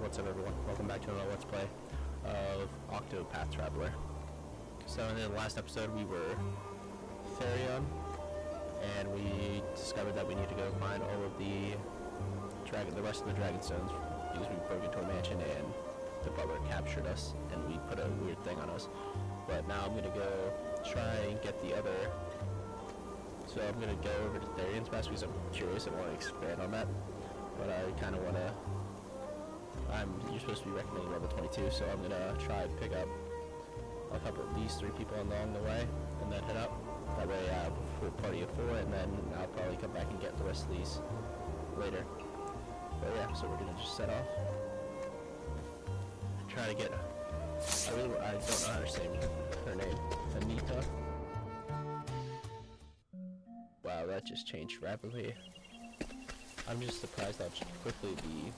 What's up everyone? Welcome back to another Let's Play of Octopath Traveler. So in the last episode we were Therion, and we discovered that we need to go find all of the rest of the Dragonstones, because we broke into a mansion and the butler captured us and we put a weird thing on us. But now I'm gonna go try and get the other. So I'm gonna go over to Therion's Pass because I'm curious and want to expand on that. But I kind of want to. You're supposed to be recommending level 22, so I'm gonna try and pick up a couple of these 3 people along the way, and then head up. That way, for a party of 4, and then I'll probably come back and get the rest of these later. But yeah, so we're gonna just set off. Try to get. I don't know how to say her name. Anita. Wow, that just changed rapidly. I'm just surprised how quickly the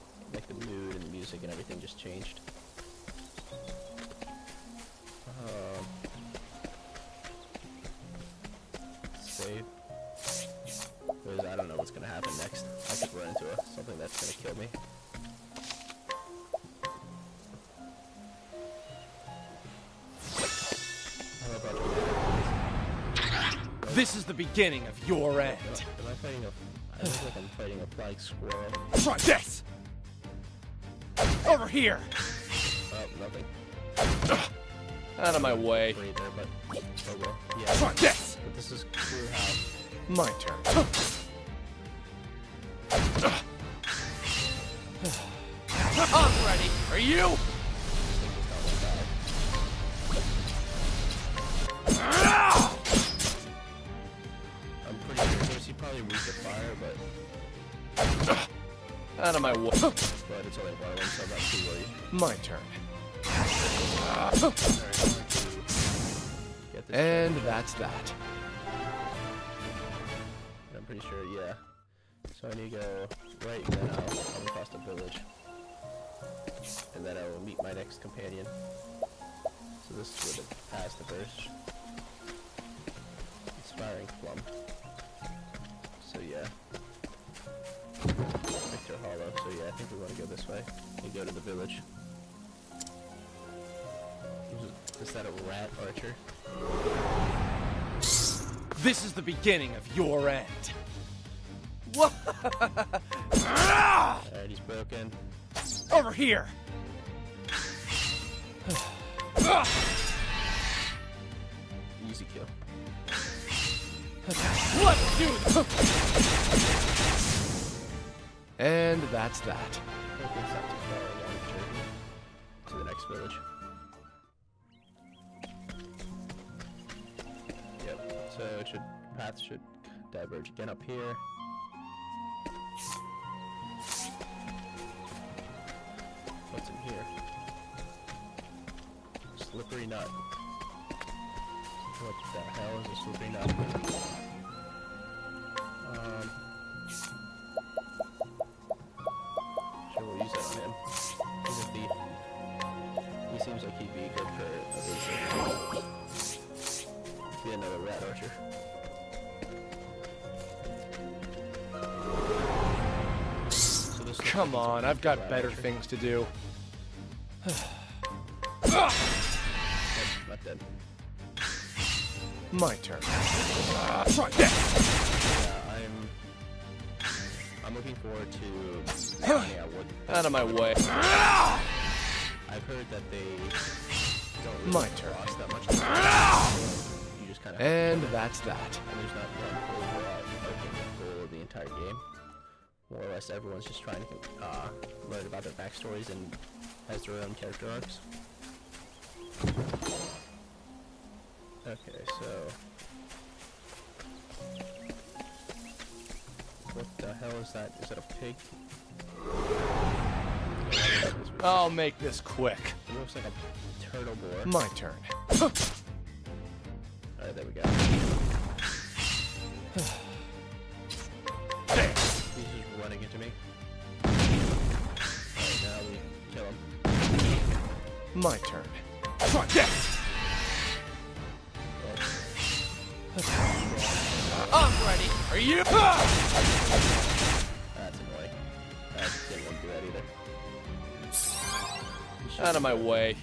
mood and the music and everything just changed. Save. Because I don't know what's gonna happen next. I could run into something that's gonna kill me. This is the beginning of your end. Am I fighting I look like I'm fighting a flying squirrel. Try this! Over here! Oh, nothing. Out of my way. There, but, oh well. Yeah. Try this! But this is clear how. My turn. I'm ready. Are you? I'm pretty sure he probably reached the fire, but out of my way. But it's only one, so I'm not too worried. My turn. And that's that. I'm pretty sure, yeah. So I need to go right, and then I'll come across the village. And then I will meet my next companion. So this is where the pass the first. Inspiring plum. So yeah. Victor Hollow. So yeah, I think we want to go this way and go to the village. Is that a rat archer? This is the beginning of your end. Alright, he's broken. Over here. Easy kill. Let's do this. And that's that. I think it's not too far along the journey to the next village. Yep. So path should diverge again up here. What's in here? Slippery nut. What the hell is a slippery nut? Sure, we'll use that on him. He's a thief. He seems like he'd be good for a basic. Be another rat archer. So this Come on, I've got better things to do. Not dead. My turn. Try this. Yeah, I'm looking forward to finding out what. Out of my way. I've heard that they don't really My turn. cost that much. You just kind of. And that's that. And there's not one overarching goal of the entire game. More or less, everyone's just trying to learn about their backstories and has their own character arcs. Okay, so what the hell is that? Is that a pig? I'll make this quick. It looks like a turtle boar. My turn. Alright, there we go. There. He's just running into me. Alright, now we kill him. My turn. Try this. I'm ready. Are you? That's annoying. I didn't want to do that either. Out of my way.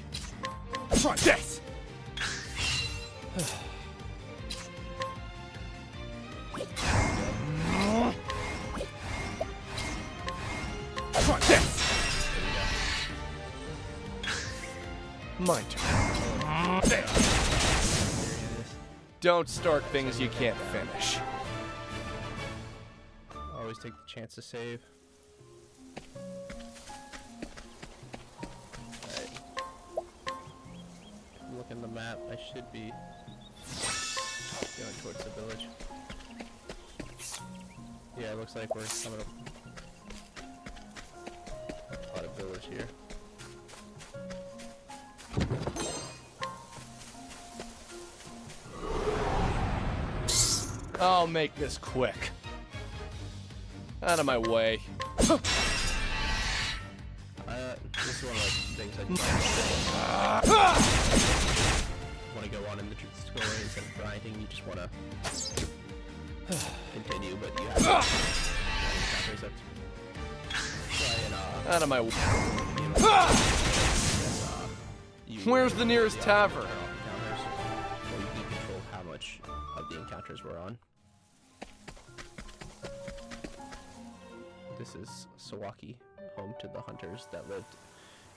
Try this! Try this! My turn. Don't start things you can't finish. Always take the chance to save. Alright. Look in the map. I should be going towards the village. Yeah, it looks like we're coming up on a village here. I'll make this quick. Out of my way. This is one of the things I want to go on in the story instead of grinding. You just want to continue, but you have to Out of my way. Where's the nearest tavern? Or you can control how much of the encounters we're on. This is Sawaki, home to the hunters that lived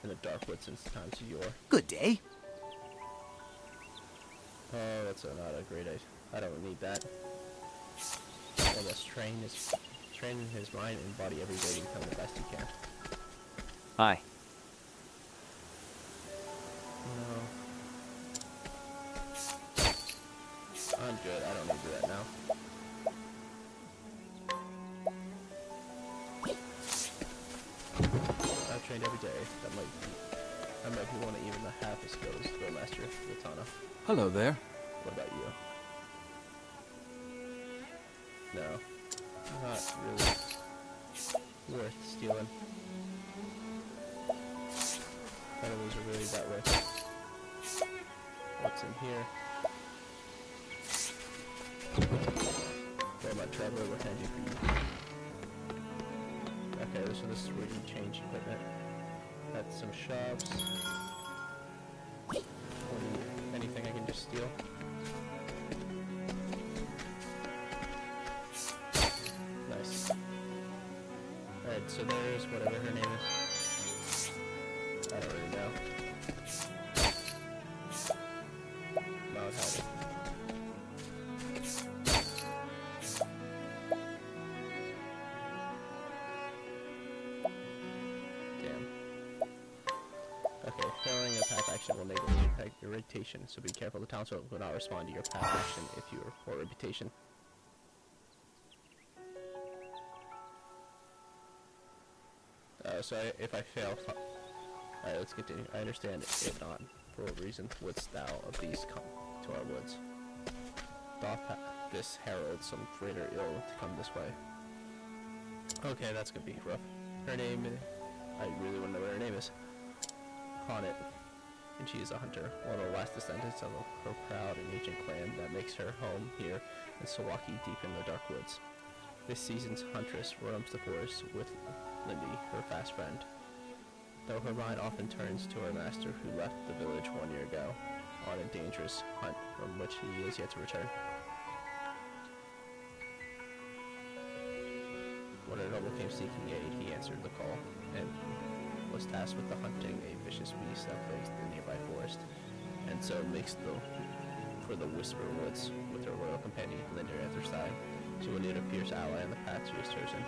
in the dark woods since the times of yore. Good day. Oh, that's not a great idea. I don't need that. Well, let's train his mind and body every day to become the best he can. Hi. No. I'm good. I don't need to do that now. I've trained every day. That might be one of even the half as skilled as the master Katana. Hello there. What about you? No. Not really worth stealing. Enemies are really that way. What's in here? Well, my traveler, what can I do for you? Okay, so this is where you change equipment. That's some shops. Anything I can just steal? Nice. Alright, so there's whatever her name is. I don't really know. Mount Howdy. Damn. Okay, failing a path action will negatively impact your reputation, so be careful. The townsfolk will not respond to your path action if you report reputation. So if I fail... Alright, let's continue. I understand, if not, for what reason wouldst thou of these come to our woods? Doth this herald some greater ill to come this way? Okay, that's gonna be rough. Her name... I really want to know what her name is. Haunted. And she is a hunter, one of the last descendants of her proud and ancient clan that makes her home here in Sawaki deep in the dark woods. This season's huntress roams the forest with Lindy, her fast friend, though her mind often turns to her master who left the village 1 year ago on a dangerous hunt from which he is yet to return. When a noble came seeking aid, he answered the call and was tasked with the hunting a vicious beast that plagues the nearby forest, and so makes for the Whisper Woods with her royal companion Linda at her side. She will need a fierce ally in the path she has chosen.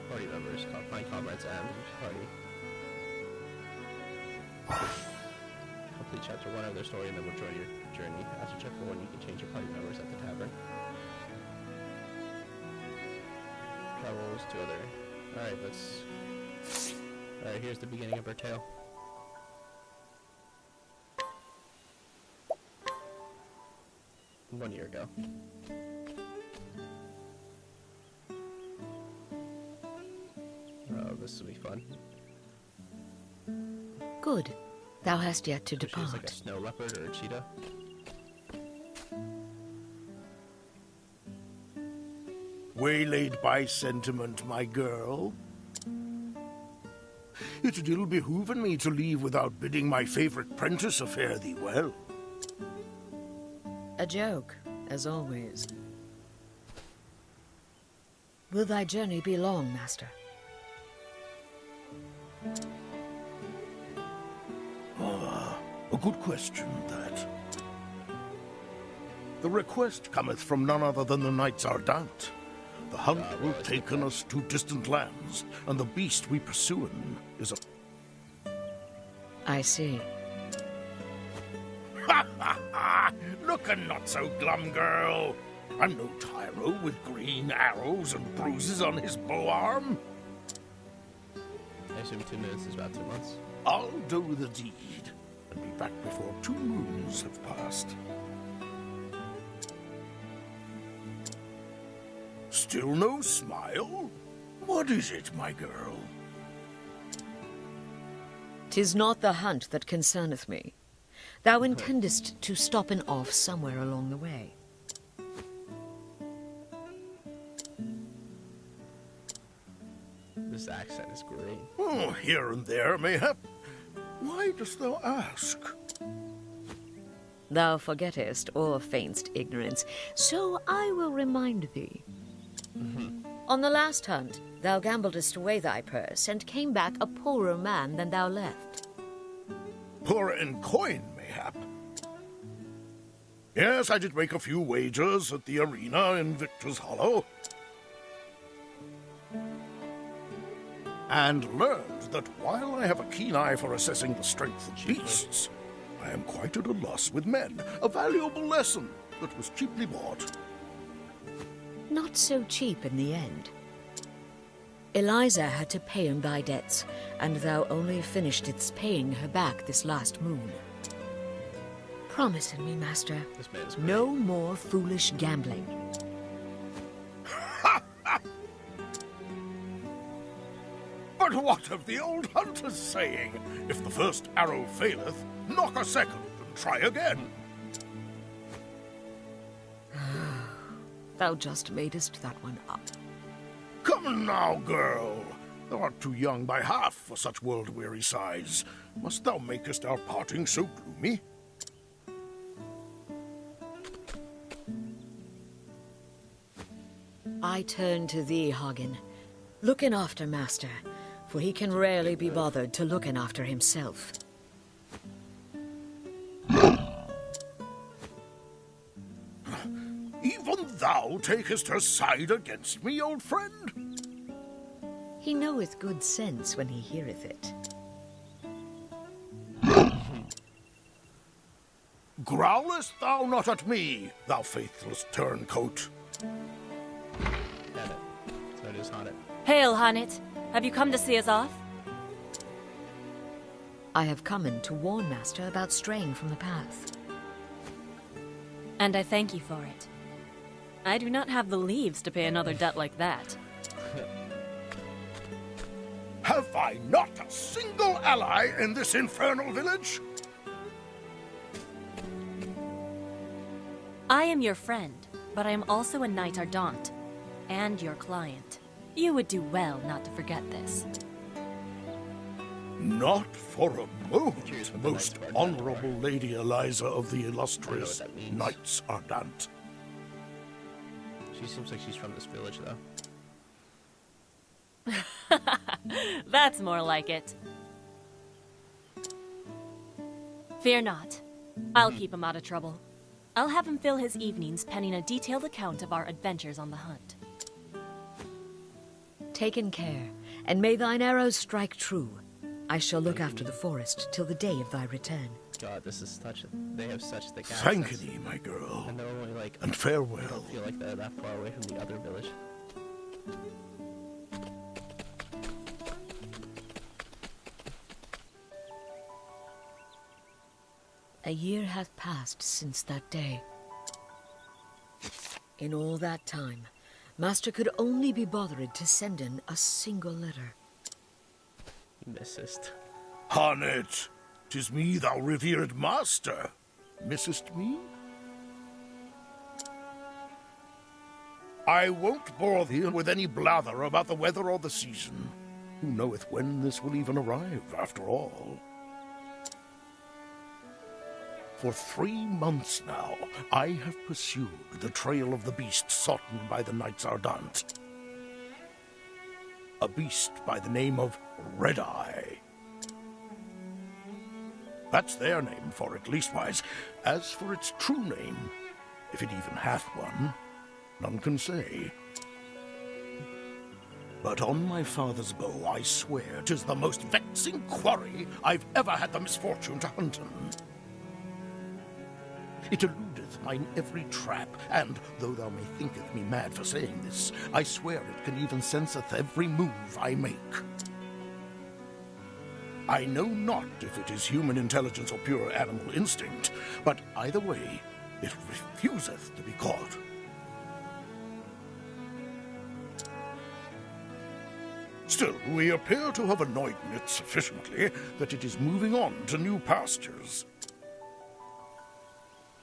Party members, find comrades and party. Complete chapter 1 of their story and then we'll join your journey. After chapter 1, you can change your party members at the tavern. Travels to other... Alright, let's... Alright, here's the beginning of her tale. One year ago. Oh, this will be fun. Good. Thou hast yet to So depart. she's like a snow leopard or a cheetah. Waylaid by sentiment, my girl? It ill behooven me to leave without bidding my favorite prentice fare thee well. A joke, as always. Will thy journey be long, master? A good question, that. The request cometh from none other than the Knights Ardent. The hunt will taken us to distant lands, and the beast we pursuin is a... I see. Ha ha ha! Lookin' not so glum, girl. I'm no tyro with green arrows and bruises on his bow arm. I assume 2 minutes is about 2 months. I'll do the deed, and be back before 2 moons have passed. Still no smile? What is it, my girl? 'Tis not the hunt that concerneth me. Thou intendest to stop and off somewhere along the way. This accent is great. Oh, here and there, mayhap. Why dost thou ask? Thou forgettest or feignst ignorance, so I will remind thee. On the last hunt, thou gambledest away thy purse, and came back a poorer man than thou left. Poorer in coin, mayhap. Yes, I did make a few wagers at the arena in Victor's Hollow. And learned that while I have a keen eye for assessing the strength of beasts, I am quite at a loss with men. A valuable lesson that was cheaply bought. Not so cheap in the end. Eliza had to pay him thy debts, and thou only finishedst paying her back this last moon. Promise me, master, This man is great. no more foolish gambling. But what of the old hunter's saying? If the first arrow faileth, knock a second and try again. Thou just madest that one up. Come now, girl. Thou art too young by half for such world-weary sighs. Must thou makest our parting so gloomy? I turn to thee, Hagen. Looking after master, for he can rarely be bothered to looking after himself. Even thou takest her side against me, old friend? He knoweth good sense when he heareth it. Growlest thou not at me, thou faithless turncoat? Damn it. So it is haunted. Hail, Hanit. Have you come to see us off? I have come in to warn master about straying from the path. And I thank you for it. I do not have the leaves to pay another debt like that. Have I not a single ally in this infernal village? I am your friend, but I am also a Knight Ardent, and your client. You would do well not to forget this. Not for a moment, Curious what the most Knights Ardent honorable Lady Eliza of the illustrious that means. Knights Ardent. She seems like she's from this village, though. That's more like it. Fear not. I'll keep him out of trouble. I'll have him fill his evenings penning a detailed account of our adventures on the hunt. Taken care, and may thine arrows strike true. I shall look after the forest till the day of thy return. God, this is such a... They have such thick Thank accents. thee, my girl, And they're only like... and I farewell. don't feel like they're that far away from the other village. A year hath passed since that day. In all that time, master could only be bothered to send in a single letter. You missest. Hanet, 'tis me, thou revered master. Missest me? I won't bore thee with any blather about the weather or the season. Who knoweth when this will even arrive, after all? For 3 months now, I have pursued the trail of the beast sought by the Knights Ardent. A beast by the name of Red Eye. That's their name for it, leastwise. As for its true name, if it even hath one, none can say. But on my father's bow, I swear 'tis the most vexing quarry I've ever had the misfortune to hunt in. It eludeth mine every trap, and, though thou may thinketh me mad for saying this, I swear it can even senseth every move I make. I know not if it is human intelligence or pure animal instinct, but either way, it refuseth to be caught. Still, we appear to have annoyed it sufficiently that it is moving on to new pastures.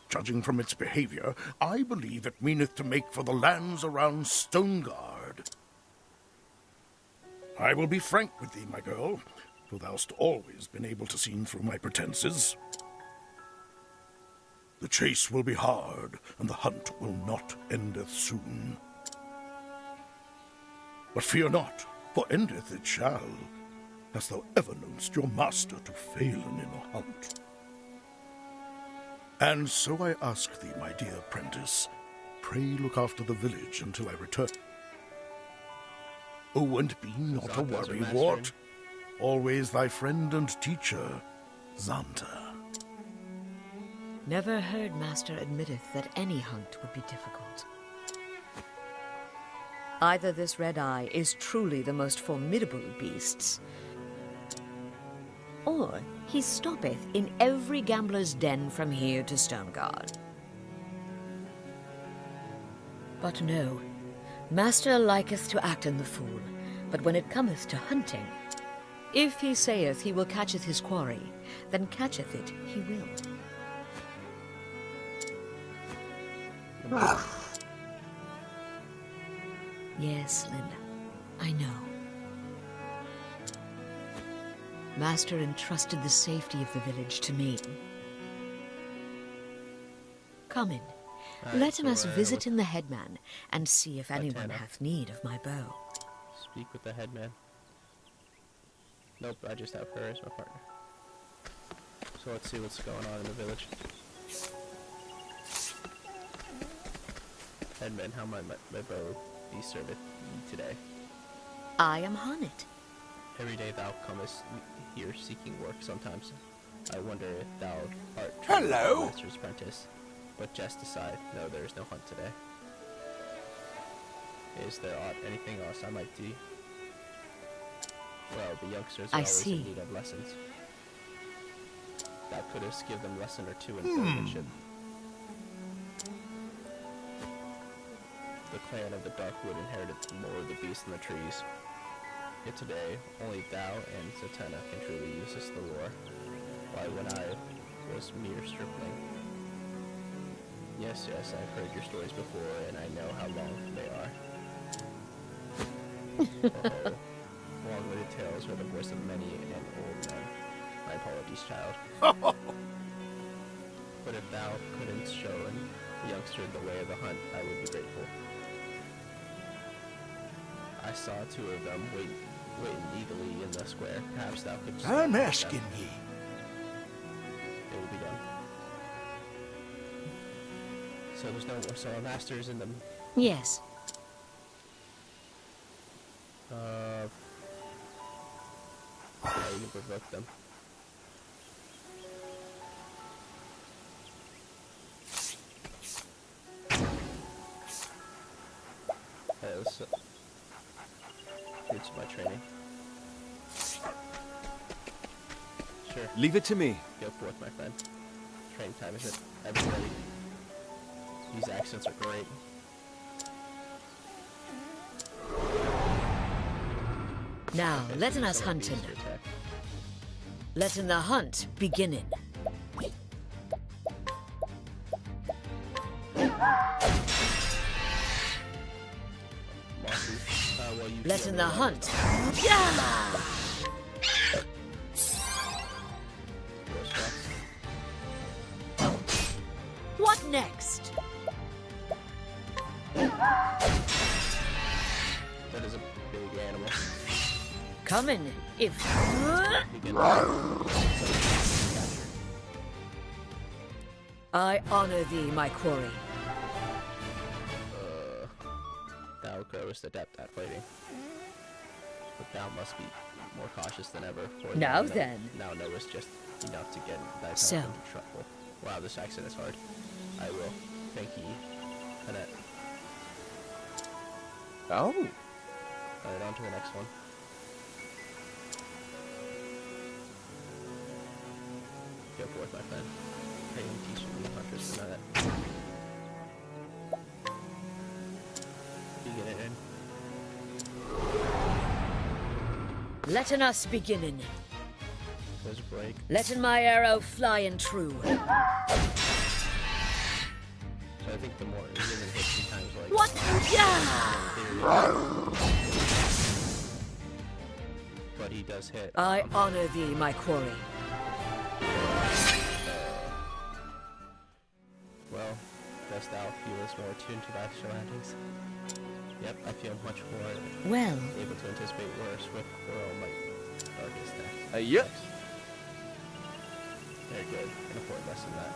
Judging from its behavior, I believe it meaneth to make for the lands around Stoneguard. I will be frank with thee, my girl, for thou'st always been able to see through my pretenses. The chase will be hard, and the hunt will not endeth soon. But fear not, for endeth it shall. Hast thou ever know'st your master to fail in a hunt? And so I ask thee, my dear apprentice, pray look after the village until I return. Oh, and be not a worrywart. Always thy friend and teacher, Xanta. Never heard Master admitteth that any hunt would be difficult. Either this Red Eye is truly the most formidable of beasts, or he stoppeth in every gambler's den from here to Stoneguard. But no, Master liketh to act in the fool, but when it cometh to hunting, if he saith he will catcheth his quarry, then catcheth it he will. Yes, Linda, I know. Master entrusted the safety of the village to me. Come in. Let us visit in the headman and see if anyone hath need of my bow. Speak with the headman. Nope, I just have her as my partner. So let's see what's going on in the village. Headman, how might my bow be served today? I am Honnet. Every day thou comest here seeking work. Sometimes I wonder if thou art Hello? master's apprentice. But jest aside, no, there is no hunt today. Is there anything else I might do? Well, the youngsters are always in need of lessons. Thou couldst give them a lesson or two in craftsmanship. The clan of the Darkwood inherited more of the beasts and the trees. Yet today, only thou and Zatanna can truly use this lore, while when I was mere stripling. Yes, I've heard your stories before, and I know how long they are. Oh, long-winded tales are the voice of many an old man. My apologies, child. But if thou couldn't show a youngster the way of the hunt, I would be grateful. I saw two of them waiting eagerly in the square. Perhaps thou couldst... I'm asking ye. It will be done. So there's no more solar masters in them. Yes. You can provoke them. That was good to my training. Sure. Leave it to me. Go forth, my friend. Training time, is it? Everybody. These accents are great. Now, Okay, let so us some hunt bees him. to attack. Let the hunt beginnin. Mossy. Well, you Let feel the me, hunt. Yama! Come in, if... You get captured. I honor thee, my quarry. Thou growest adept at fighting. But thou must be more cautious than ever. For Now thou then. Now knowest just enough to get thyself So. into trouble. Wow, this accent is hard. I will. Thank ye, Annette. Oh. Alright, on to the next one. Go forth, my friend. Pray and teach me hunters to know that. Begin it in. Letten us beginnen. Close break. Letten my arrow fly and true. So I think the more it even hits 3 times like What? but he does hit. I honor thee, my quarry. Well, dost thou feel us more attuned to thy surroundings? Yep, I feel much more Well, able to anticipate where a swift quarrel might darkest next. Yep. Very good. An important lesson that.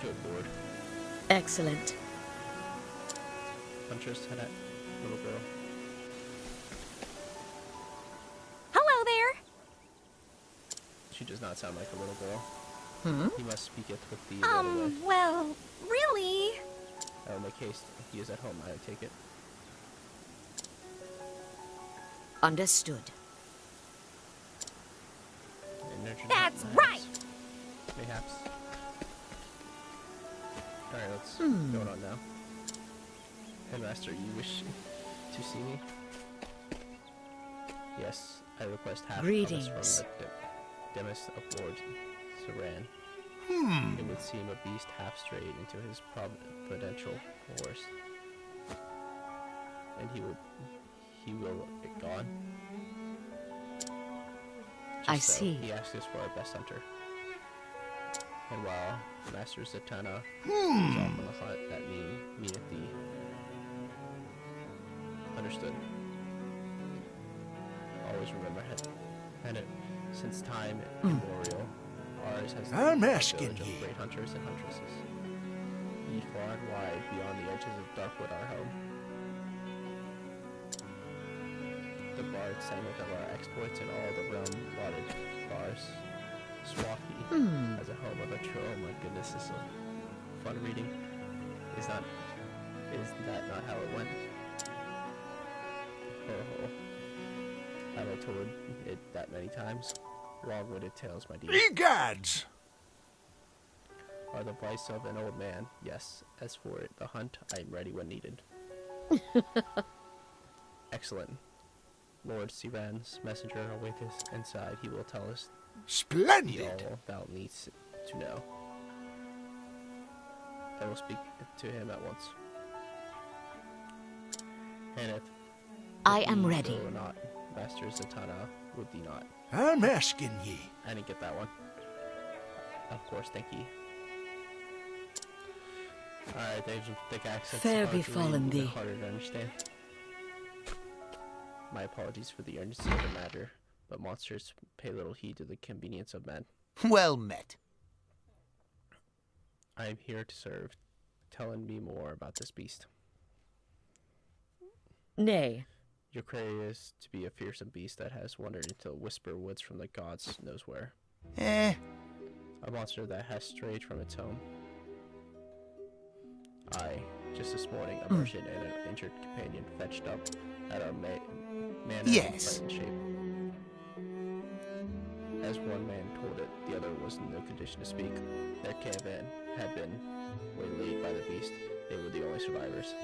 Good board. excellent. Huntress, Annette, little girl. Hello there. She does not sound like a little girl. He must speaketh with the other way. Well, really? I will make haste. He is at home, I take it. Understood. And nurtured That's perhaps. right. Mayhaps. Alright, let's go on now. Headmaster, you wish to see me? Yes, I request half Greetings. promise from the Demis of Lord Saran. It would seem a beast half strayed into his providential course. And he will get gone. I Just so, see. He asks us for our best hunter. And while Master Zatanna is off on the hunt, that meaneth thee. Understood. Always remember and it, since time immemorial, ours has I'm been a asking village of ye. great hunters and huntresses. Ye far and wide beyond the edges of Darkwood our home. The bard sang of our exploits in all the realm lauded bars. Swathi as a home of a true. Oh my goodness, this is fun reading. Is that not how it went? Oh, have I told it that many times? Long-winded tales, my dear. Egads! Are the vice of an old man. Yes. As for the hunt, I am ready when needed. Excellent. Lord Sivan's messenger awaiteth inside. He will tell us the Splendid! all thou needs to know. I will speak to him at once. And if I am ye ready. go not, Master Zatanna would thee not. I'm asking ye. I didn't get that one. Of course, thank ye. Alright, there's some thick accents. Fair hard to befallen read, even thee. harder to understand. My apologies for the urgency of the matter, but monsters pay little heed to the convenience of men. Well met. I am here to serve. Telling me more about this beast. Nay, Your quarry is to be a fearsome beast that has wandered into whisper woods from the gods knows where. Eh. A monster that has strayed from its home. I, just this morning, a merchant and an injured companion fetched up at our manor Yes. in shape. As one man told it, the other was in no condition to speak. Their caravan had been waylaid by the beast. They were the only survivors.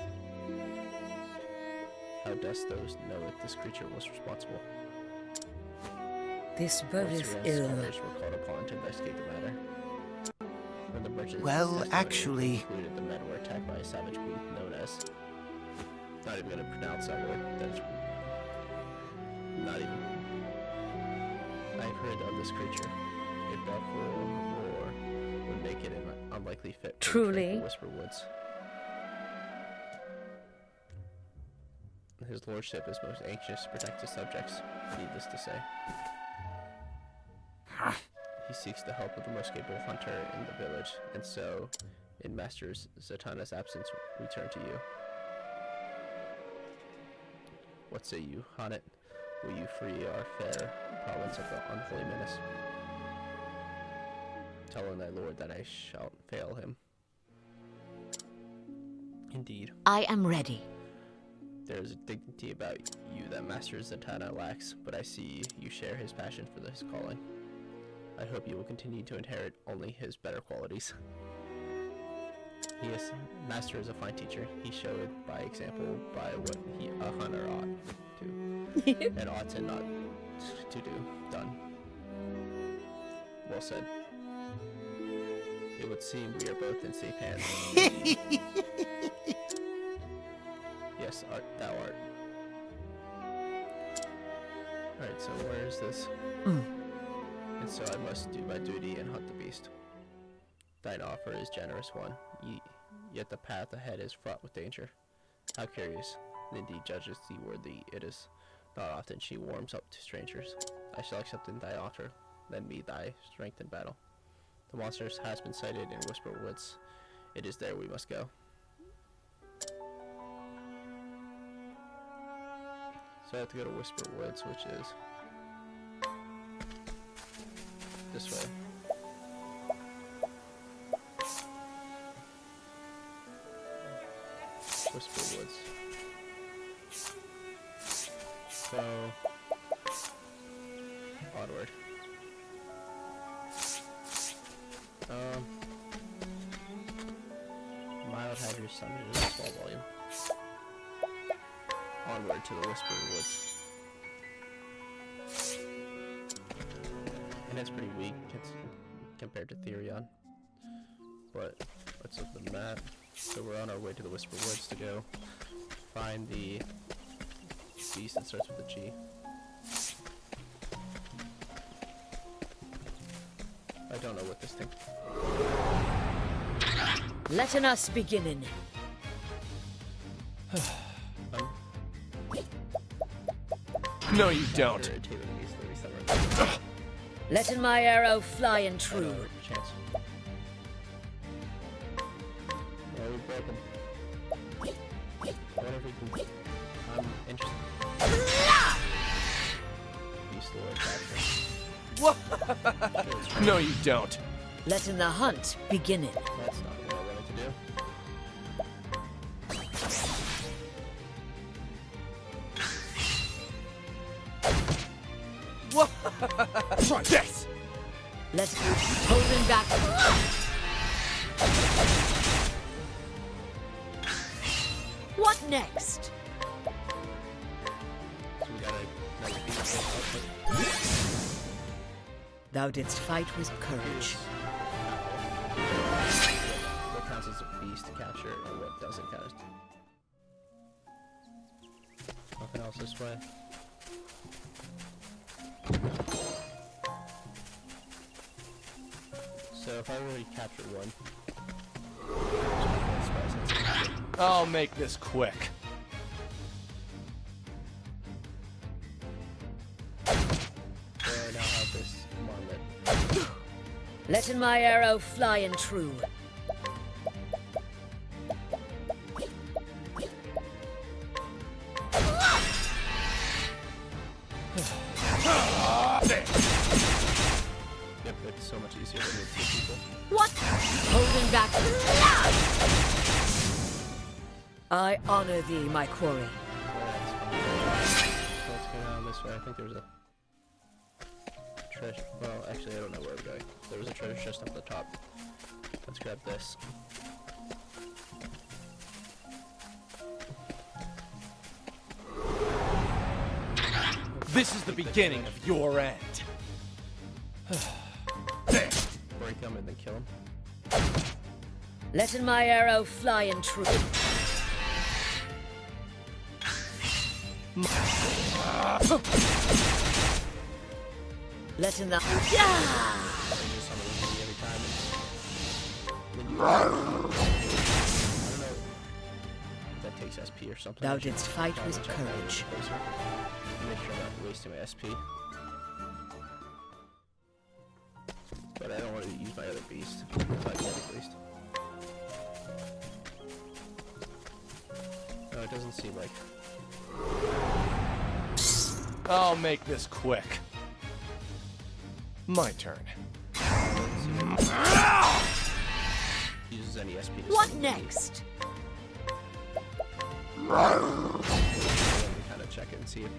How dost those know that this creature was responsible? this Lord bodeth Siran's ill. scholars were called upon to investigate the matter. When the merchant's Well, testimony actually- concluded, the men were attacked by a savage beast known as. Not even gonna pronounce that word. That's not even. I've heard of this creature. A buffalo roar would make it an unlikely fit for the Truly? tranquil Whisper Woods. his lordship is most anxious to protect his subjects, needless to say. He seeks the help of the most capable hunter in the village, and so, in Master Zatanna's absence, we turn to you. What say you, Hanet? Will you free our fair province of the unholy menace? Tell thy lord that I shall fail him. Indeed. I am ready. There is a dignity about you that Master Zatanna lacks, but I see you share his passion for this calling. I hope you will continue to inherit only his better qualities. Master is a fine teacher. He showed by example by what a hunter ought to, and ought to not to do, done. Well said. It would seem we are both in safe hands. Yes, thou art. Alright, so where is this? And so I must do my duty and hunt the beast. Thine offer is generous one, yet the path ahead is fraught with danger. How curious. Indeed judges thee worthy it is. Not often she warms up to strangers. I shall accept in thy offer. Lend me thy strength in battle. The monster has been sighted in Whisper Woods. It is there we must go. So I have to go to Whisper Woods, which is this way. Whisper Woods. So onward. Mild have your sun in a small volume. Onward to the Whispering Woods. And it's pretty weak compared to Therion. But let's look at the map. So we're on our way to the Whisper Woods to go find the beast that starts with a G. I don't know what this thing. Letten us beginnen. No, you don't. Letten my arrow fly and true. Chance. No, we broke him. Whatever we can. I'm interested. You still attack. No, you don't. Letten the hunt beginnen. That's not what I wanted to do. Try this. Let's hold him back. What next? So we gotta nice beast output. Thou didst fight with courage. What counts as a beast to capture and what doesn't count as. Nothing else this way. So if I already captured one, I'll make this quick. so I now have this marmot. Letten my arrow fly and true. Yep, it's so much easier than with 2 people. What? Holding back. I honor thee, my quarry. So let's go down this way. I think there was a treasure. Well, actually, I don't know where we're going. There was a treasure chest up the top. Let's grab this. This is the beginning of your end. Break him and then kill him. Letten my arrow fly and true. Letten the. You just summon him every time. And then you. I don't know. That takes SP or something. Thou I should didst fight probably with check that a little courage. closer. Make sure I'm not wasting my SP. But I don't want to use my other beast. Magnetic beast. No, it doesn't seem like. I'll make this quick. My turn. Uses any SP. To What summon next? Kind of check it and see if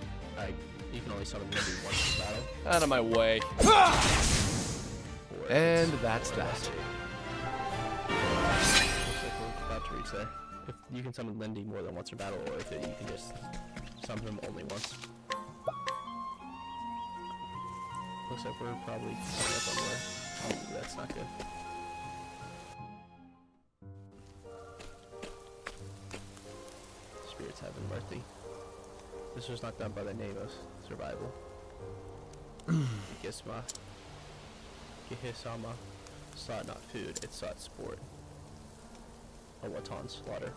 you can only summon maybe once in battle. Out of my way. Or if And it's- that's or that. let's see. Looks like we're about to reach there. If you can summon Lindy more than once in battle, or if you can just summon him only once. Looks like we're probably coming up on where. Oh, that's not good. Spirits have been mercy. This was not done by the name of survival. Gisma. Gihisama sought not food, it sought sport. A Watan slaughter.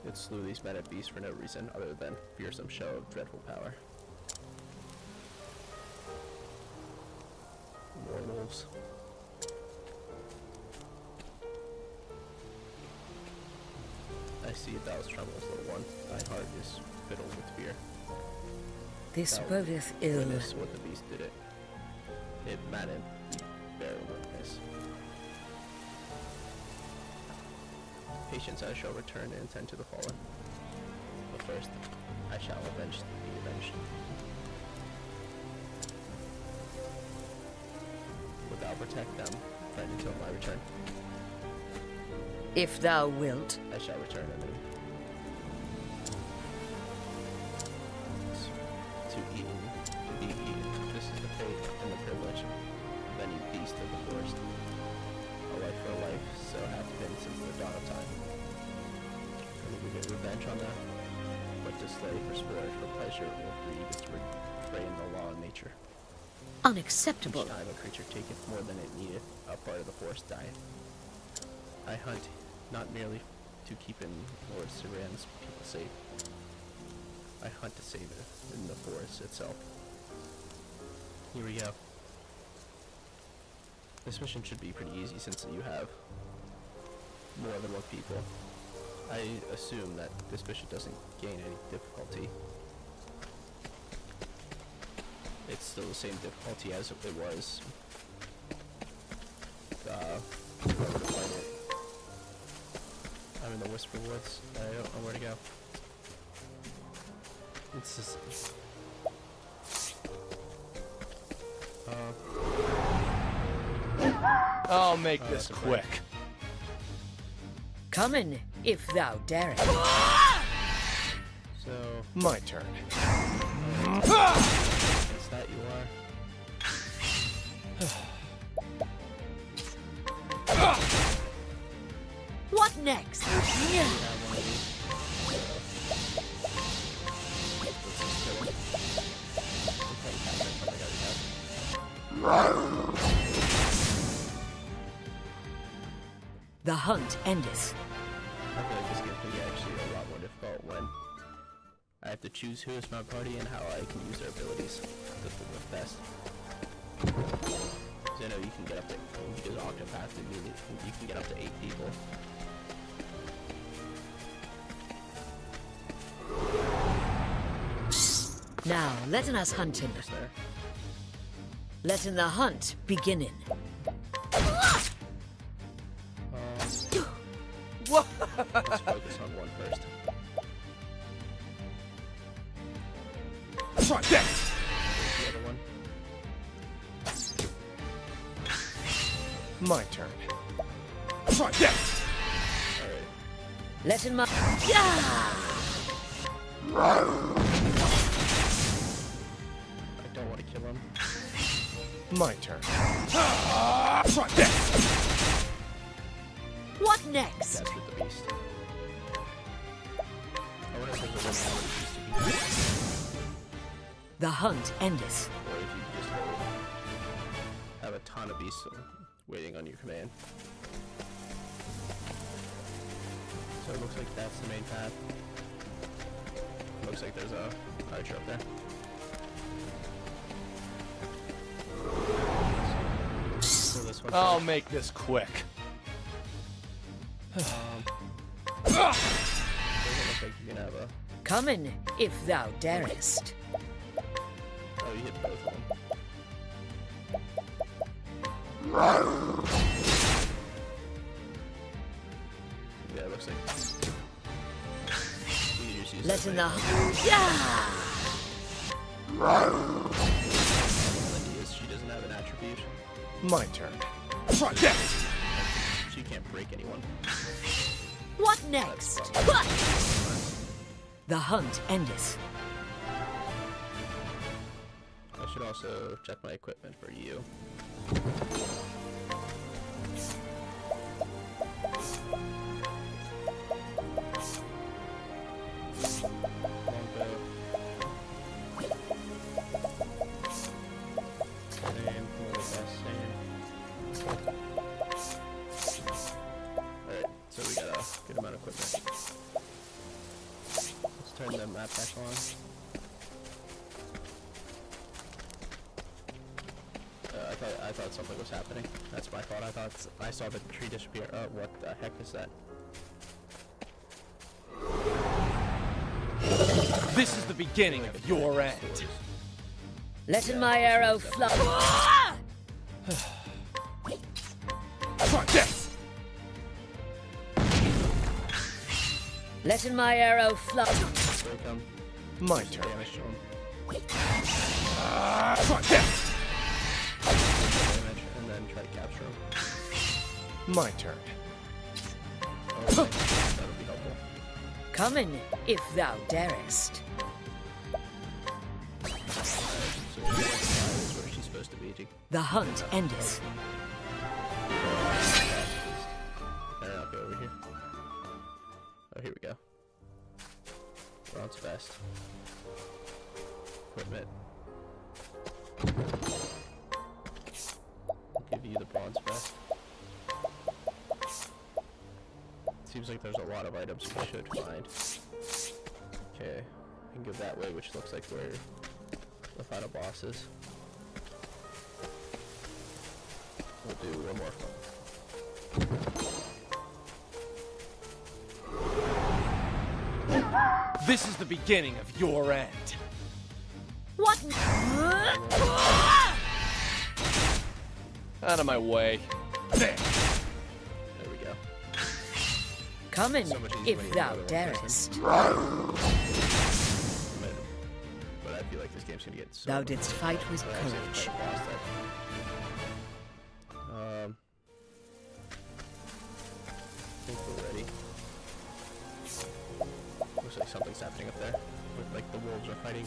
It slew these men and beasts for no reason other than fearsome show of dreadful power. More wolves. I see thou's troubles, little one. Thy heart is fiddled with fear. This Thou bodeth ill. witness what the beast did it. It maddened, bear witness. Patience I shall return and tend to the fallen. But first, I shall be avenged. Wilt thou protect them, friend, until my return? If thou wilt. I shall return anew. To eaten, to be eaten. This is the fate and the privilege of any beast of the forest. A life for a life, so hath been since the dawn of time. And we get revenge on that. But to slay for sport, for pleasure, or greed is to refrain the law of nature. Unacceptable. Each time a creature taketh more than it needeth, a part of the forest dieth. I hunt, not merely to keep in Lord Siran's people safe. I hunt to save it in the forest itself. Here we go. This mission should be pretty easy since you have more than one people. I assume that this mission doesn't gain any difficulty. It's still the same difficulty as it was. To fight it. I'm in the Whisper Woods. I don't know where to go. It's just. I'll make Oh, this that's a quick. Come in, if thou dare. So, My turn. it's that you are. What next? You have one of these. Let's just kill him. Okay, captain, something I already have. The hunt endeth. I feel like this game can get actually a lot more difficult when I have to choose who is my party and how I can use their abilities to the best. So I know you can get up to, because Octopath, you can get up to 8 people. Now, let us hunt him. Just there. Letting the hunt beginning. Let's focus on one first. Try this. The other one. My turn. Try this. Alright. Letting my. Yeah! I don't want to kill him. My turn. Try this. What next? That's with the beast. I wonder if there's a limit how many beasts you can use. The hunt endeth. Or if you can just have a ton of beasts waiting on your command. So So it looks like that's the main path. Looks like there's a archer up there. So this one's I'll make this quick. doesn't look like you can have a... Come in, if thou darest. Oh, you hit both of them. Yeah, it looks like... You can just use Let this in thing. the... Yeah! Lindy is she doesn't have an attribute. My turn. Try this! She can't break anyone. What next? The hunt endeth. I should also check my equipment for you. Longbow. Same, more or less same. Alright, so we got a good amount of equipment. Let's turn the map back on. I thought something was happening. That's my fault. I thought I saw the tree disappear. Oh, what the heck is that? This is the beginning of your end. Let in my arrow fly. Try this! Let in my arrow fly. Here they come. My turn. Damage to him. Try this! Damage, and then try to capture him. My turn. Okay, that'll be helpful. Come in, if thou darest. So she is where she's supposed to be. The hunt endeth. Better not go over here. Oh, here we go. Bronze vest. Equipment. I'll give you the bronze vest. Seems like there's a lot of items we should find. Okay, I can go that way, which looks like where the final boss is. We'll do one more fun. This is the beginning of your end. What? Out of my way. There. There we go. Come in, So much easier when if you thou have another one darest. But I feel like this game's gonna get so Thou much didst fight with better. Actually, courage. fight a boss that- I think we're ready. Looks like something's happening up there. With like the wolves are fighting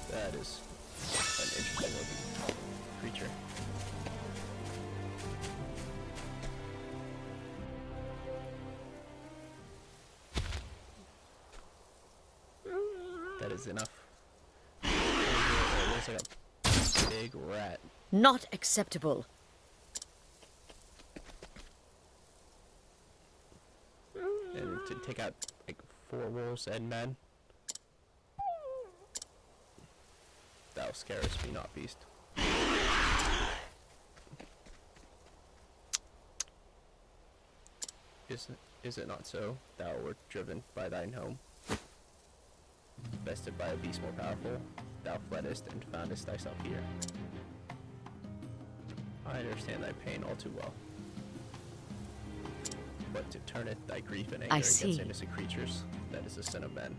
That is an interesting looking creature. That is enough. It looks like a big rat. Not acceptable. And to take out like 4 wolves and men. Thou scarest me not, beast. Is it not so? Thou wert driven by thine home. Bested by a beast more powerful, thou fleddest and foundest thyself here. I understand thy pain all too well. But to turn it thy grief and anger against see. innocent creatures, that is the sin of men.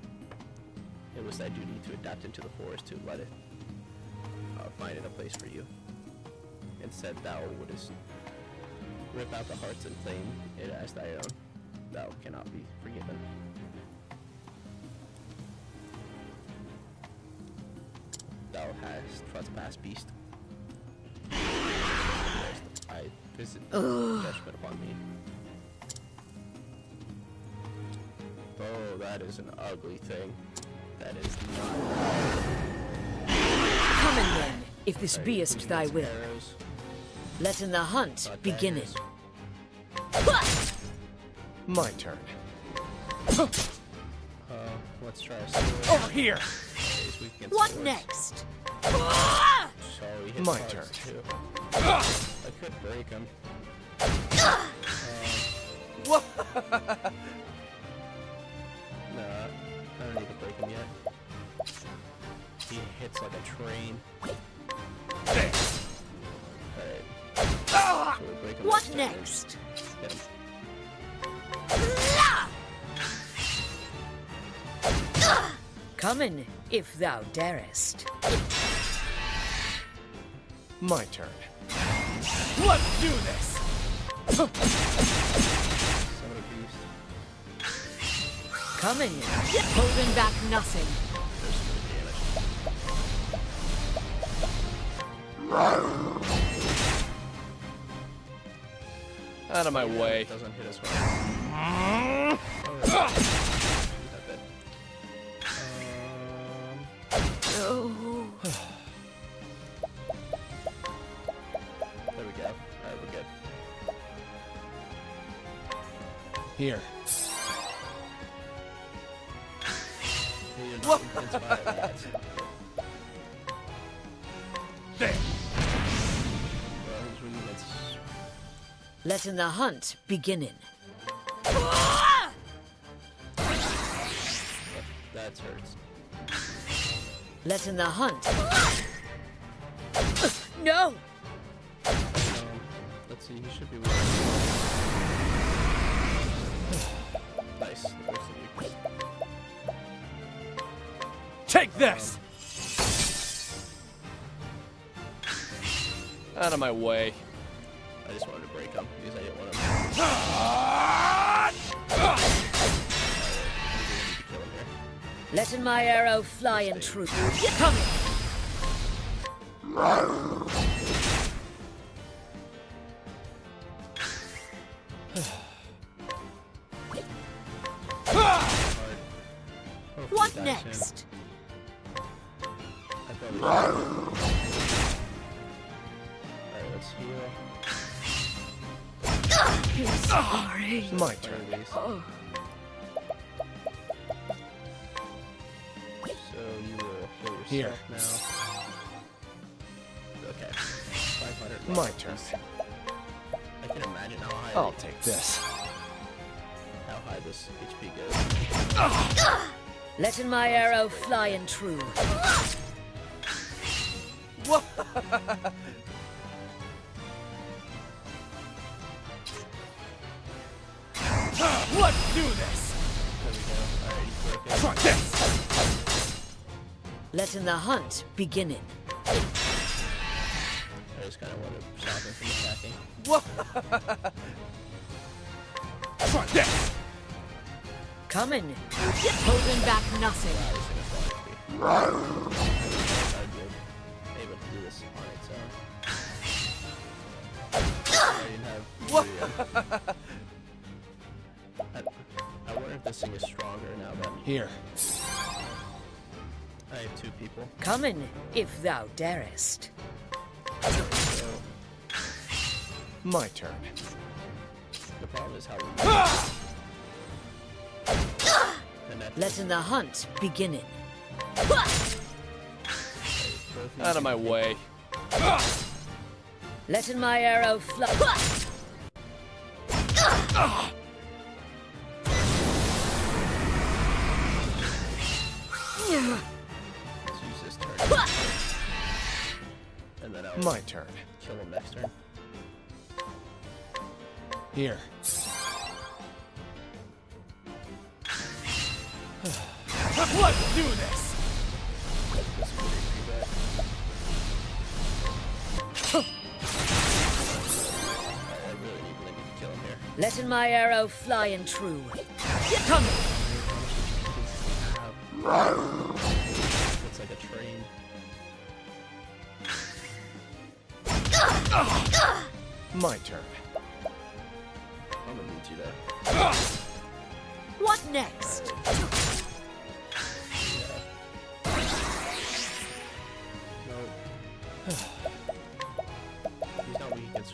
It was thy duty to adapt into the forest to let it find it a place for you. Instead, thou wouldest rip out the hearts and claim it as thy own. Thou cannot be forgiven. Thou hast trespassed, beast. I visit judgment upon me. Oh, that is an ugly thing. That is not. Come in then, if this Sorry, beest we thy need some will. arrows. Letting the hunt Not begin. bad. My turn. Let's try a sword. Over here! He's weak against What swords. next? So he hits My cards, turn. too. I could break him. What? Nah, I don't need to break him yet. He hits like a train. There. Alright. So we break him What with next? Hit him. Come in, if thou darest. My turn. Let's do this! Summon a beast. Come in, holding back nothing. There's some damage. Out of my way. It doesn't hit us well. Not bad. Oh. There we go. Alright, we're good. Here. You're not inspired by that. There. Well, he's weak against... Letting the hunt begin. That hurts. Letting the hunt. No! Let's see, he should be weak. Nice. There's the weakness. Take this! Out of my way. I just wanted to break him because I didn't want him to kill him here. Letting my arrow fly in true. Come in. Hopefully What he dies next? soon. I probably should. Alright, let's heal. Sorry. My turn. Fire base. So you will heal Here. yourself now. Okay. 500 left. My turn. I can imagine how high I'll take this. how high this HP goes. Letting my arrow fly in true. What? Let's do this! There we go. Alright, he's broken. Try this! Letting the hunt begin. I just kind of want to stop him from attacking. What? Try this! Come in, holding back nothing. Wow, he's gonna fall HP. I'd be able to do this on its own. I didn't have What? I wonder if this thing is stronger now that Here. I have two people. Come in, if thou darest. So My turn. the problem is how we and that's Letting the hunt begin. Out of my way. Letting my arrow fly. Let's use this turn. And then I'll My turn. kill him next turn. Here. Let's do this! This is pretty bad. I really need to kill him here. Letting my arrow fly in true. Come in. Looks like a train. My turn. I'm gonna need you to. What next? No. He's not weak against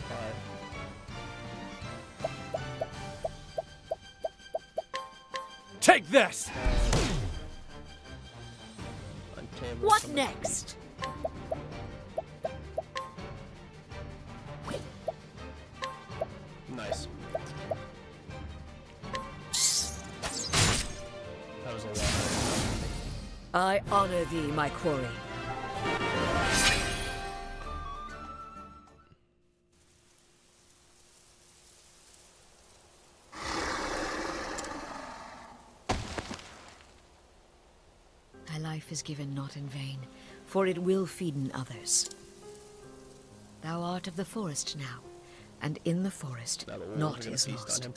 Take this! Untamable What somebody. next? Nice. That was a lot. I honor thee, my quarry. Thy life is given not in vain, for it will feeden others. Thou art of the forest now, and in the forest Now the wolves naught are gonna is feast lost. on him.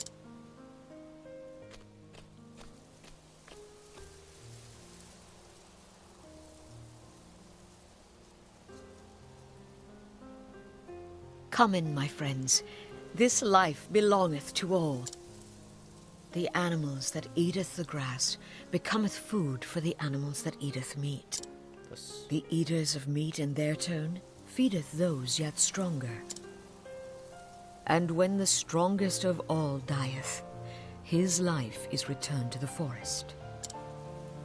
Come in, my friends. This life belongeth to all. The animals that eateth the grass becometh food for the animals that eateth meat. This- The eaters of meat in their turn feedeth those yet stronger. And when the strongest of all dieth, his life is returned to the forest.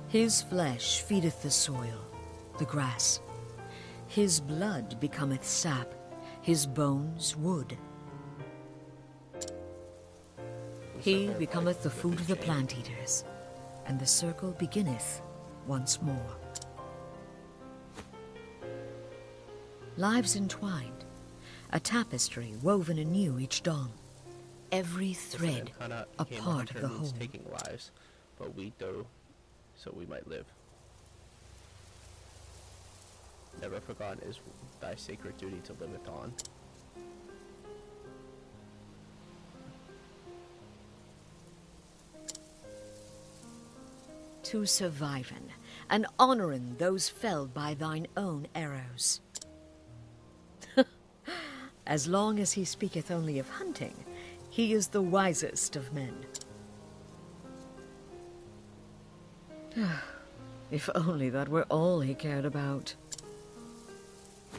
His flesh feedeth the soil, the grass. His blood becometh sap, his bones wood. He becometh the food of the plant eaters, and the circle beginneth once more. Lives entwined, a tapestry woven anew each dawn, every thread Kinda a became part of hunter the means whole. taking lives, but we do so we might live. Never forgotten is thy sacred duty to live it on. To surviven, and honoring those felled by thine own arrows. As long as he speaketh only of hunting, he is the wisest of men. If only that were all he cared about. I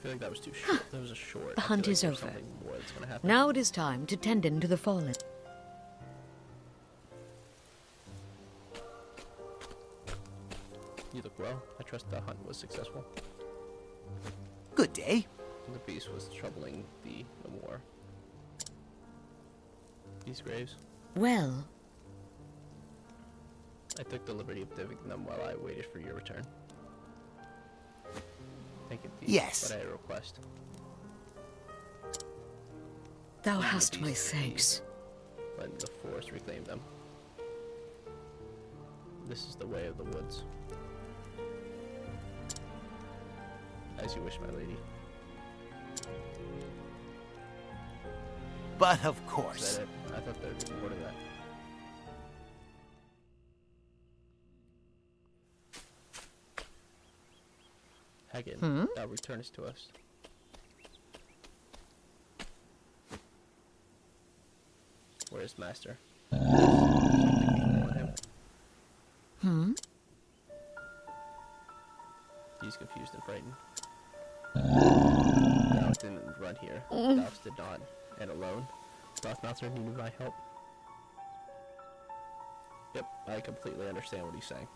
feel like that was too short. That was a short. The I feel hunt like is there's over. something more that's gonna happen. Now it is time to tend in to the fallen. You look well. I trust the hunt was successful. Good day. The beast was troubling thee no more. These graves. Well, I took the liberty of digging them while I waited for your return. Thank you, thee, Yes. but I request. thou Leave the hast my beasts to me. thanks. Let the forest reclaim them. This is the way of the woods. As you wish, my lady. But of Is course. that it? I thought there would be more to that. Hagen, thou returnest to us. Where is master? Something before him. He's confused and frightened. Thou didn't run here. Thou did not. And alone. Doth master need my help? Yep, I completely understand what he's saying.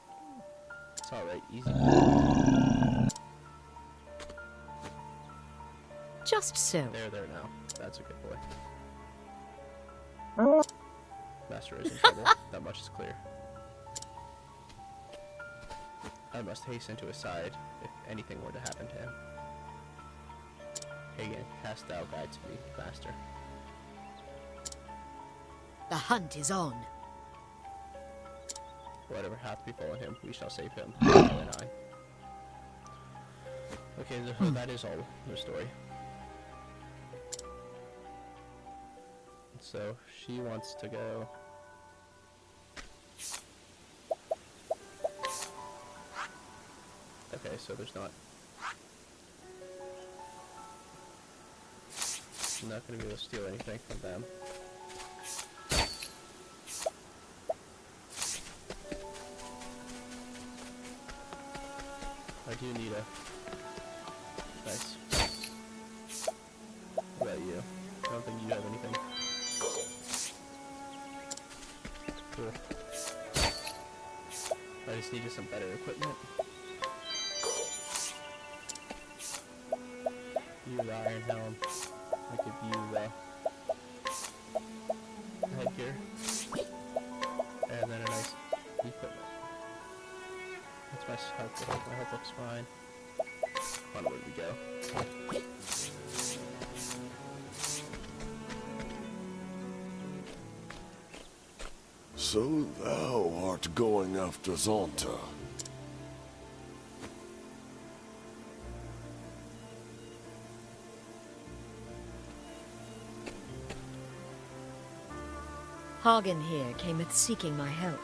It's alright, easy. Just so. There now. That's a good boy. Master is in trouble. That much is clear. I must hasten to his side if anything were to happen to him. Hagen, hast thou guide to me, master? The hunt is on. Whatever hath befallen him, we shall save him, thou and I. Okay, so that is all the story. So she wants to go. Okay, so there's not. I'm not gonna be able to steal anything from them. I do need a. Nice. What about you? I don't think you have anything. Cool. just need some better equipment. You the iron helm. I give you the headgear. And then a nice equipment. That's my health. My health looks fine. Onward we go. So thou art going after Zonta. Hagen here cameth seeking my help.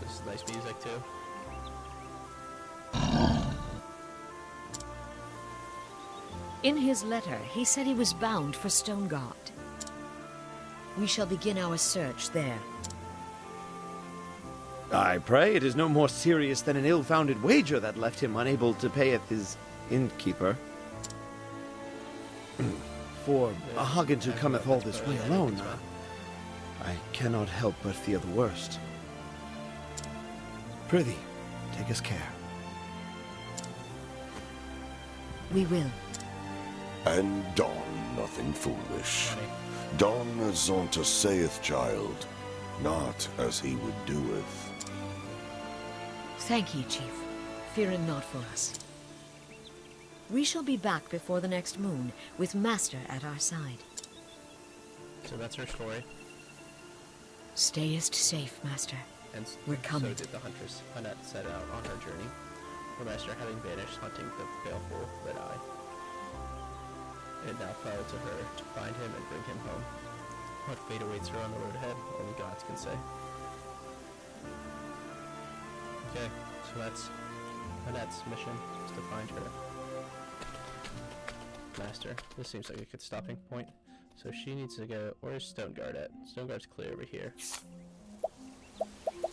This is nice music too. In his letter, he said he was bound for Stonegard. We shall begin our search there. I pray it is no more serious than an ill-founded wager that left him unable to payeth his innkeeper. For a Hagen to cometh all this way alone, I cannot help but fear the worst. Prithee, take us care. We will. And don nothing foolish. Don as Zonta saith, child, not as he would doeth. Thank ye, Chief. Fearing not for us. We shall be back before the next moon, with Master at our side. So that's her story. Stayest safe, Master. And We're coming. So did the huntress. Annette set out on her journey. Her master having vanished, hunting the baleful red eye. It now fell to her to find him and bring him home. What fate awaits her on the road ahead, only gods can say. Okay, so that's Annette's mission, is to find her master. This seems like a good stopping point. So she needs to go, where's Stoneguard at? Stoneguard's clear over here.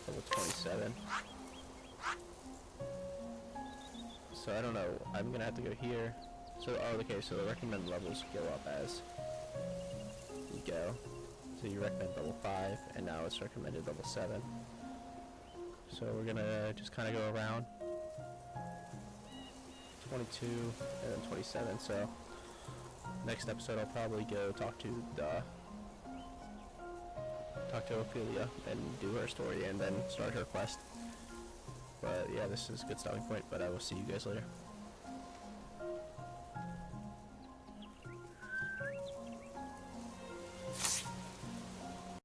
Level 27. So I don't know, I'm gonna have to go here. So, oh, okay, so the recommended levels go up as you go. So you recommend level 5, and now it's recommended level 7. So we're gonna just kind of go around 22 and then 27. So next episode I'll probably go talk to Ophelia and do her story and then start her quest. But yeah, this is a good starting point, but I will see you guys later.